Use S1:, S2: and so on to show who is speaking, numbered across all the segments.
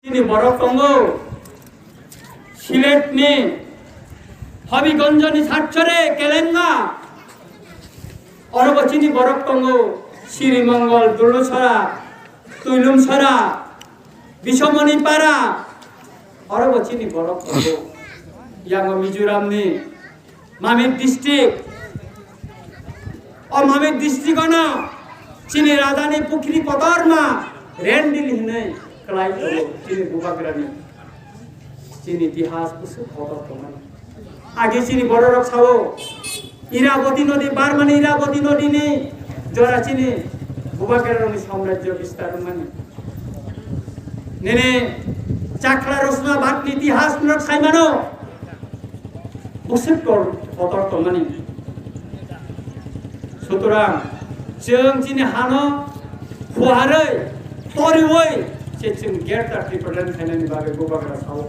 S1: তিনি বরকঙ্গ সিলেটনি হবিগঞ্জনি সাতচরে কেলেঙ্গা অরবচিনি বরকঙ্গ শ্রীমঙ্গল দুর্লছড়া তুইলুমছড়া বিষমণিপাড়া অরবচিনি বরকঙ্গ ইয়াঙ্গ মিজোরামনি মামির ডিস্ট্রিক্ট মামির ডিস্ট্রিক্ট চিনি রাজধানী পুখরি কদরমা रेंडिल हिने कलाई तो चीनी बुबाग्रानी चीनी इतिहास कुछ खबर कमान आगे चीनी बड़ रख छाओ इरावती नदी बारमानी इरावती नदी ने जरा चीनी बुबाग्रानी साम्राज्य विस्तार मानी नेने चाखला रसना बात इतिहास नर साइमानो कुछ खबर कमानी सुतरां जों चीनी हानो फुहारै तोरिवै जों गेरदार टिप्रेलेन थाइनायनि बागै बुबाग्रा सावो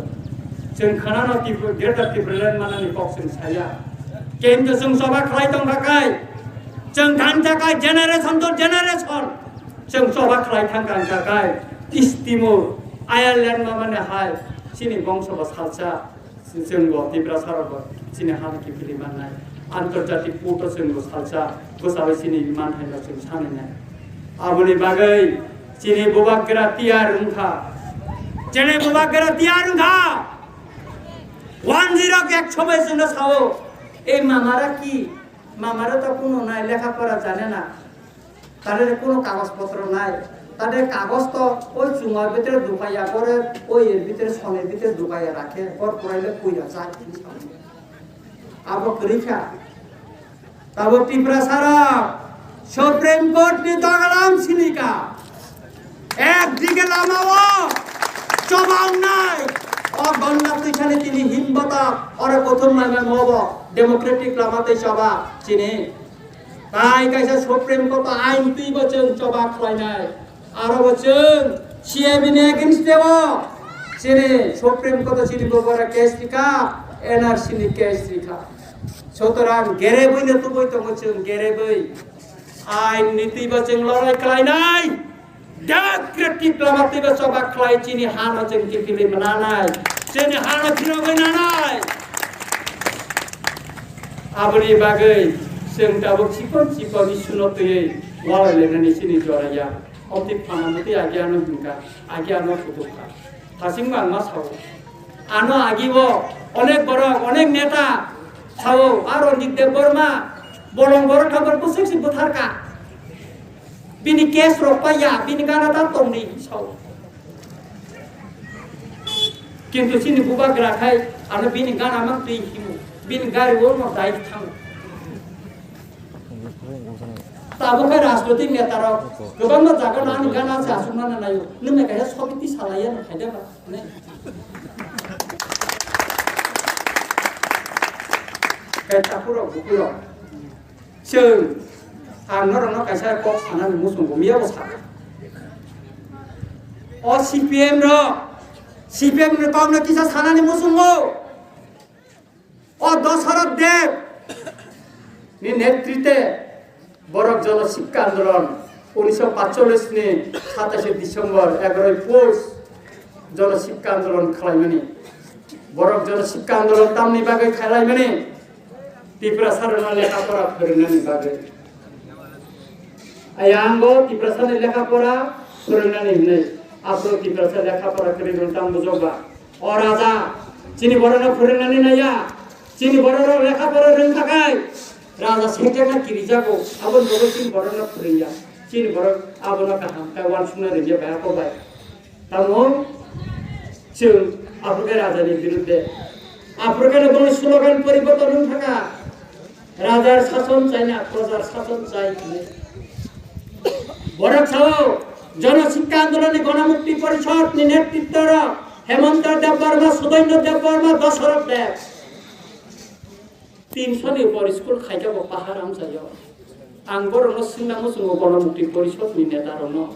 S1: जों खोनानो गेरदार टिप्रेलेन मानानि बक्सिं साया केमजो जों सभा खालायदों थाखाय जों थानो थाखाय जेनेरेशन टु जेनेरेशन जों सभा खालायथां थाखाय इस्टिमु आयारलेण्ड माने हाय सिनि बंशबा सालसा जोंबो तिब्रा सारबो सिनि हानकि फिलि माननाय आन्तर्जातिक कोर्ट जोंबो सालसा गोसाबै सिनि मान थाइना जों साननाय आबुनि बागै चीनी बुबाग्रा तियार उनखा चीनी बुबाग्रा तियार उनखा 10 के 100 जोंनो सावो ए मामारा की मामारा तो कोनो নাই লেখাপড়া জানে না তাদের কোনো কাগজপত্র নাই তাদের কাগজ তো ওই চুঙার ভিতরে ঢুকাইয়া করে ওই এর ভিতরে সনের ভিতরে ঢুকাইয়া রাখে পর পড়াইলে কইরা যায় আবো করিখা তাবো টিপরা সারা সুপ্রিম কোর্ট নি দগলাম সিনিকা একদিকে লামাও জবাব নাই আর বাংলাতে এখানে তিনি হিম্মতা আর প্রথম নামে হব ডেমোক্রেটিক লামাতে সভা চিনি তাই কাইসা সুপ্রিম কোর্ট আইন তুই বচন জবাব খাই নাই আর বচন সিএবি নে এগেইনস্ট দেব চিনি সুপ্রিম কোর্ট চিনি বড় কেস লিখা এনআরসি নি কেস লিখা সুতরাং গেরে বই না তো বই তো বচন গেরে বই আইন নীতি বচন লড়াই খাই নাই डेमोक्रेटिक लामाते सभा खालाय चीनी हानो जों किफिलि मनानाय चीनी हानो फिरबाय नानाय आबुनि बागै जों दाबो सिखन सिखनि सुनतयै वालायलायनानै चीनी जराया अति फानामति आगियानो बुंगा आगियानो फुदुखा थासिं मांमा सावो आनो आगिबो अनेक बड़ अनेक नेता सावो आरो निदेव बर्मा बरं बड़ थाबर बुसुकसि बुथारका बिनि केस रोपाया बिनि गाना ता तंनि साव किंतु सिनि बुबाग्रा खाय आरो बिनि गाना मा दै हिमु बिनि गारि वो न दाइ थां ताबो खाय राजनीतिक नेता र गोबां न जागा नानि गाना सा सुनना नायो नोमे गाया सबिति सालाया न खायदा ने काय तापुरो बुकुरो जों आंनो कैसा कक सानानै मुसुंखौ मियाबो सानो अ सीपीएम रो कामनो किसा सानानै मुसुंखौ अ दशरथ देव नि नेतृत्वे बरक जनशिक्षा आंदोलन 1945 नि 27 डिसेम्बर 11 पोष जनशिक्षा आंदोलन खालायमानि बरक जनशिक्षा आंदोलन तामनि बागै खालायमानि त्रिपुरा सारना लेखाफोरा फोरोंनायनि बागै आयांगो तिप्रसाने लेखापड़ा फोरोंनानै हिनै आपरो तिप्रसा लेखापड़ा करिनो ताम बुजोबा और राजा चीनी बड़नो फोरोंनानै नाया चीनी बड़नो लेखापड़ा रों थाखाय राजा सेटेना किरिजागो आबन बगो चीनी बड़नो फोरोंया चीनी बड़ आबनो काहाम का वान सुना रेजे बाया कोबाय तामो जों आफ्रिका राजानि बिरुद्धे आफ्रिकानि बङ स्लोगान परिवर्तन रों थाखा राजार शासन चाइना प्रजार शासन चाइ बरक छाओ जनशिक्षा आंदोलन गणमुक्ति परिषद नि नेतृत्व हेमंत देव वर्मा सुदैन्य देव वर्मा दशरथ देव 300 नि ऊपर स्कूल खाइजाबो पाहार आमसायो आं बरनो सिंना मुसुंगो गणमुक्ति परिषद नि नेता रनो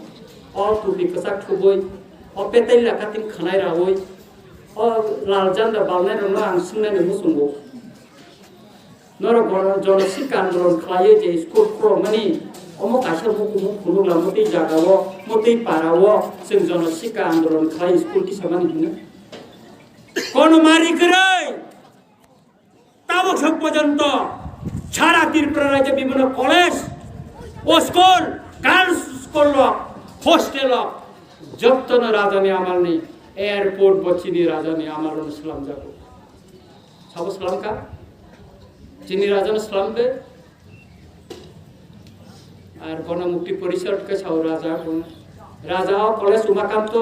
S1: अ टुपि कसाक थुबै अ पेतै लाखातिं खनाय रावै अ लालजान्दा बालनाय रनो आं सिंनानि मुसुंगो नर गण जनशिक्षा आंदोलन खालायो जे स्कूल फ्रमानि अमुक आशा मुकुमुक खुनुला मते जागाव मते पाराव जों जनशिक्षा आन्दोलन खालाय स्कुल टिसामानि दिनो कोन मारि करे ताबक पर्यन्त सारा त्रिपुरा राज्य विभिन्न कलेज ও স্কুল গার্লস স্কুল হোস্টেল যতন রাজনী আমালনি এয়ারপোর্ট বচিনি রাজনী আমালন সালাম যাবো সব সালাম কা চিনি রাজন সালাম দে আর গণমুক্তি পরিষদকে সব রাজা রাজা college Umakanta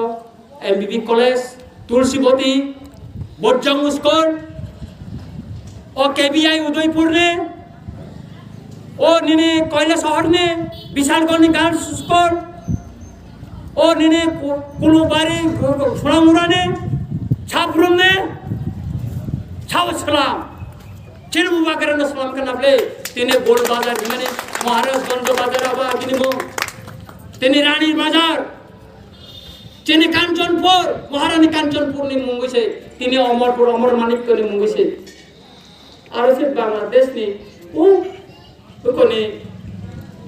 S1: MBB college Tulsibati বজ্জং স্কুল ও কেবিআই উদয়পুর নে ओ निने कोयला शहर ने विशालगढ़ गार्ल्स स्कूल ओ निने कुलुबारी सोनामुरा ने छापुरम ने छावसलाम चिरमुबाकर ने सलाम का नापले तिने गोल बाजार माने महाराजगंज बाजार आबा तिने तिने रानी बाजार तिने कांचनपुर महारानी कांचनपुर ने मुंगई से तिने अमरपुर अमर मानिक ने मुंगई से और से बांग्लादेश ने ओ कोने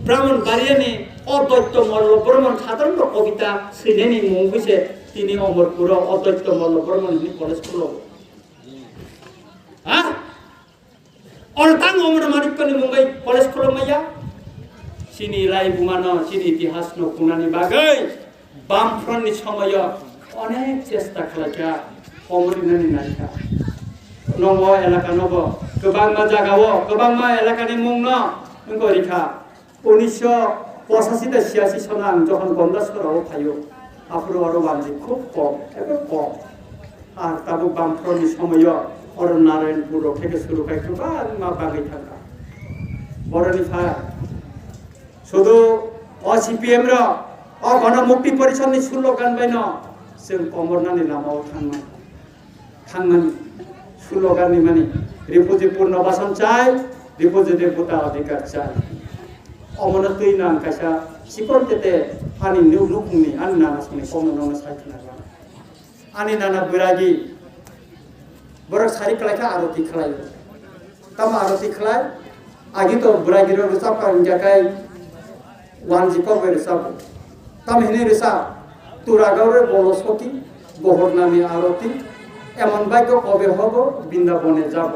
S1: ब्राह्मण बारियाने अद्वैत मल्ल ब्रह्मण साधारण कविता श्रेणी मुंगसे तिनी अमरपुर अद्वैत मल्ल ब्रह्मण कलेज खुलो हाँ अलतां अमर मानिक ने मुंगई कलेज खुलो मैया सिनी राय बुमानो सिनी इतिहास न कुनानि बागै बामफ्रन्ट नि समय अनेक चेष्टा खालायखा अमरिनानि नायखा नंग एलाका नब गोबां मा जागाव गोबां मा एलाकानि मुं न गरिखा 1985 सना जखन गंडासराव फायो आफुरो आरो बांजि खूब कम एबे कम आर ताबो बामफ्रन्टनि समय अर नारायणपुर থেকে শুরু করে गोबां मा बागै थाका बरनिफ्राय শুধু असिपिएम र अ गणमुक्ति परिषदनि स्लोगान बायन जों कमरनानि लामायाव थांनानै स्लोगान माने रिफुजी पुनर्बासन चाय रिफुजीদের ভোটার অধিকার চাই অমনতই নাম কাসা সিকলতেতে আনি নুনুকুনি আনি নানা সনে কমনন সাইখনা আনি নানা বিরাগি বড় সারি কলাকা আরতি খলাই তাম আরতি খলাই আগে তো বিরাগির রসা পান জায়গায় ওয়ানজি কবে রসা তাম হেনে রসা তুরাগাওরে বলসকি বহর নামে আরতি এমন ভাগ্য কবে হব বৃন্দাবনে যাব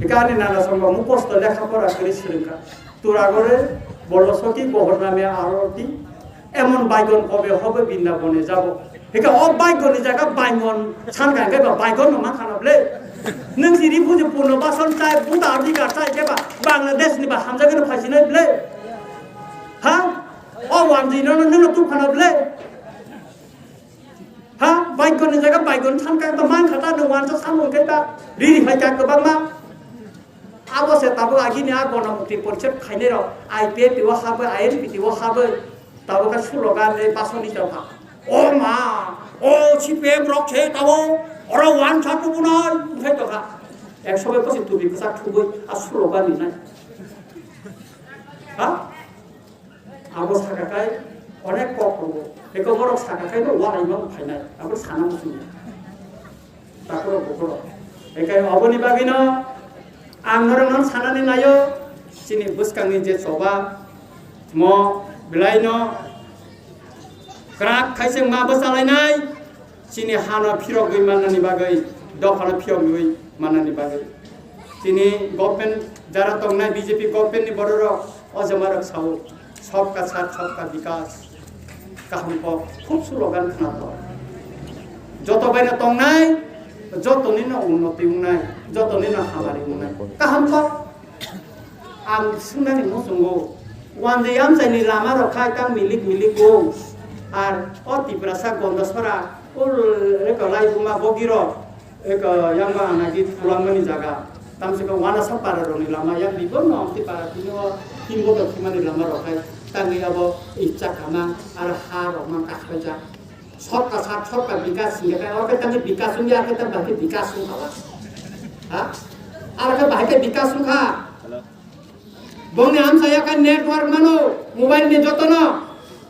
S1: এখানে নানা সঙ্গে মুখস্থ লেখাপড়া করে শ্রীলঙ্কা তুরাগড়ে বলসকি বহর নামে আরতি এমন বাইগন কবে হবে বৃন্দাবনে যাব একা অবাইগনি জায়গা বাইগন সানগাঙ্গে বা বাইগন নমা খানাবলে নং সিরি ফুজে পুনর্বাসন চাই বুতা অধিকার চাই কেবা বাংলাদেশনি বা হামজাগেন ফাইসিনাই বলে হ্যাঁ ও ওয়ানজি নন তু খানাবলে ha baikon ni jaga baikon thanka ba man khata no wan sa samon kai ba ri hai ka ka bang ma abo se tabo agi ni a gণমুক্তি পরিষদ খাইনে র আইপিএ পিও হাবে আইএনপি পিও হাবে tabo ka slogan le pasoni jawa o ma o CPM রক্ষে tabo ora wan sa tu bunai উঠে তো কা 100 বে পছি তুবি কসা ঠুবই আর স্লোগান নি না ha abo সাকাকাই অনেক কখনো एक बरक साकाखाय वारायबा फायनाय आबो साना मुसुम ताकरो बखरो एकाय अबनि बागिनो आंगरन सानानि नायो सिनि बुसकांनि जे सभा म बिलाइनो क्राक खायसे मा बसालायनाय सिनि हाना फिरक गय माननानि बागै दफाना फिरक गय माननानि बागै सिनि गभर्नमेन्ट जारा तंनाय बीजेपी गभर्नमेन्टनि बरर अजमारक साव सबका साथ सबका विकास কাহমপ খুব স্লোগান খানাতো যত বাইনা তংনাই যতনি না উন্নতি উন্নয় যতনি না হামারি উন্নয় কাহমপ আম সুনানি মসঙ্গো ওয়ানদে আমসাইনি লামা রখাই তাং মিলিক মিলিক গো আর অতি প্রাসা গন্ডসরা ওল রেকলাই বুমা বগির এক ইয়াংবা নাকি ফুলাংমানি জায়গা তামসেকা ওয়ানা সাপারা রনি লামা ইয়াং বিবো নমতি পারা তিনো তিনবো দক্ষিমানি লামা রখাই तांगे अब इच्छा खाना और हार और मन काट जा सबका साथ सबका विकास सिंगे और के तंगे विकास होंगे आके तब बाकी विकास होगा हां और के बाकी विकास होगा बोने हम सया का नेटवर्क मानो मोबाइल में जतो न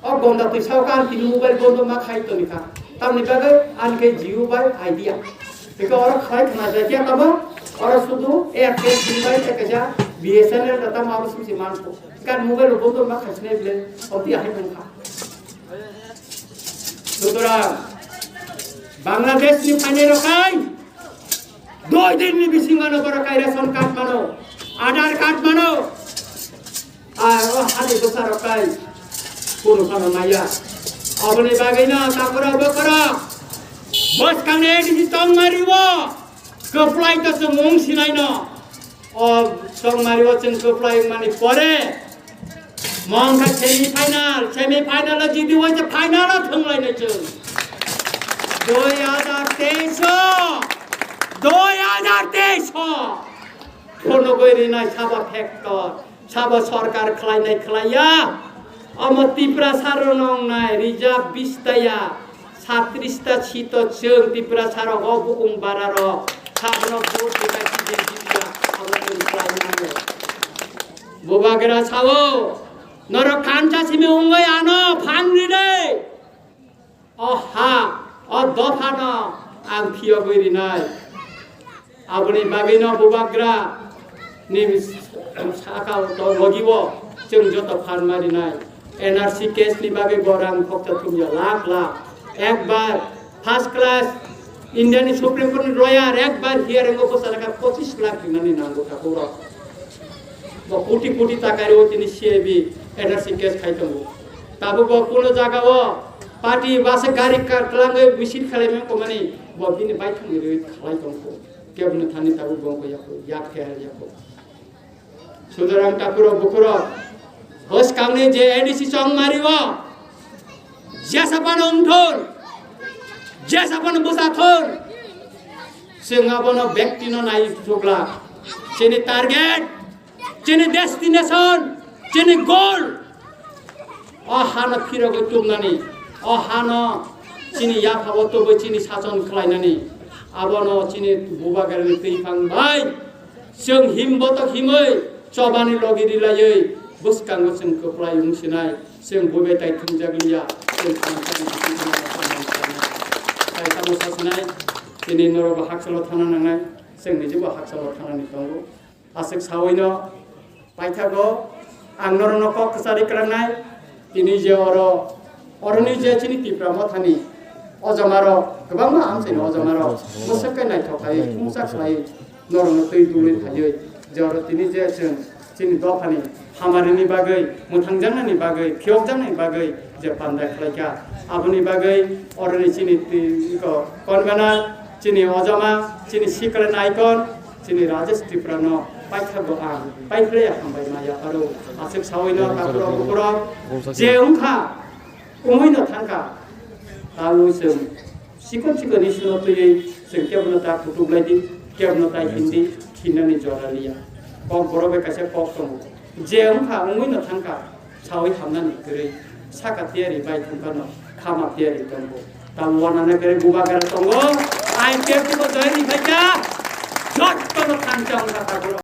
S1: और गोंदा तो सरकार की मोबाइल गोंदो मा खाई तो निका तब निकागे आन के जियो बाय आईडिया एक और खाई खाना जाए क्या तब और शुद्ध एयरटेल मोबाइल के जा BSNL data mau sih mantu kan mobile bondo mak kasne bile opi ahe tongka সুতরাং Bangladesh ni phane rokai 2 din ni bisingano barakai ration card mano aadhaar card mano aro hadi dosa rokai kono kono maya abone bagaina takora bakara bos kane di tong mariwo keplai ta semung sinaino और तंग Mario चन कप्लाई माने परे मंगा semifinal जिदि वइ त final थंलाइने छ 2023 कोन गइरि नाय साबा फेक्टर साबा सरकार खलाइनाय खलाया अम तिप्रा सारो नंनाय रिजार्भ 20 ताया 37 ता छितो जों तिप्रा सारो गबुं बारार साबनो vote दिगासि Bubagira sawo noro kanca simi ungai ano phangri de oha o dofano ang phio gori nai aboni bagino bubagira ni saka to logibo jeung joto phan mari nai NRC case ni bage gorang phokta thumya lakh ekbar first class Indian Supreme Court lawyer ekbar hearing ko saraka 25 lakh dinani nango takura कोटी कोटी ताकारे ओतिनि CAB NRC case खाइतंगो Tabo ब कोनो जागाओ party बासे गारि काटलाङै मिसिन खालायमे कमानि ब बिनि बाइथंनि रै खालायतंगो केबनो थानि ताबो बंको याको याक खेर याको सुदराम ताकुरो बुकुरो होस कांगने जे एडीसी चंग मारिवो जेसापान उमथोन जेसापान बुसाथोन सिंगाबनो व्यक्तिनो नाइ थुगला सेनि target Cini destination, cini goal. Oh hana pira go tumnani, oh hana cini ya kawoto go cini sason kelainani. Abono cini bubagarani teipang bai. Seng himbotok himai, cobani logi dilayai. Buskang go seng keplaiungsinai, seng bubetai tunjaglia, seng kancani tunjaglia. Saya kamu sasinai, cini noro bahak selo thana nangai, seng niji bahak selo thana nitongo. Asik sawino. Paithago angnorno kok kesari keranai ini je oroni je chini tipra mathani ojamaro gobang amsini ojamaro mosakai nai thokai musa khlai norno tei dule thayoi joro tini je chini dofani hamarini bagai muthangjanani bagai phiokjanani bagai je pandai khlaika aboni bagai oroni chini ko convener chini ojama chini secret icon chini rajesh tiprano Paithago ang paithlea hambai maya aro asik sawina kapro bukuro je ungkha umino thangka talu sem sikon sikon isno toyi sem kebno ta kutubladi kebno ta hindi khinani joraliya kom borobe kase pok tongo je ungkha umino thangka sawi hamnani gere sakatiari bai thangkano khama tiari tongo tamwana na gere bubagara tongo ai kebno jari bhaja jot kono thangcha ungkha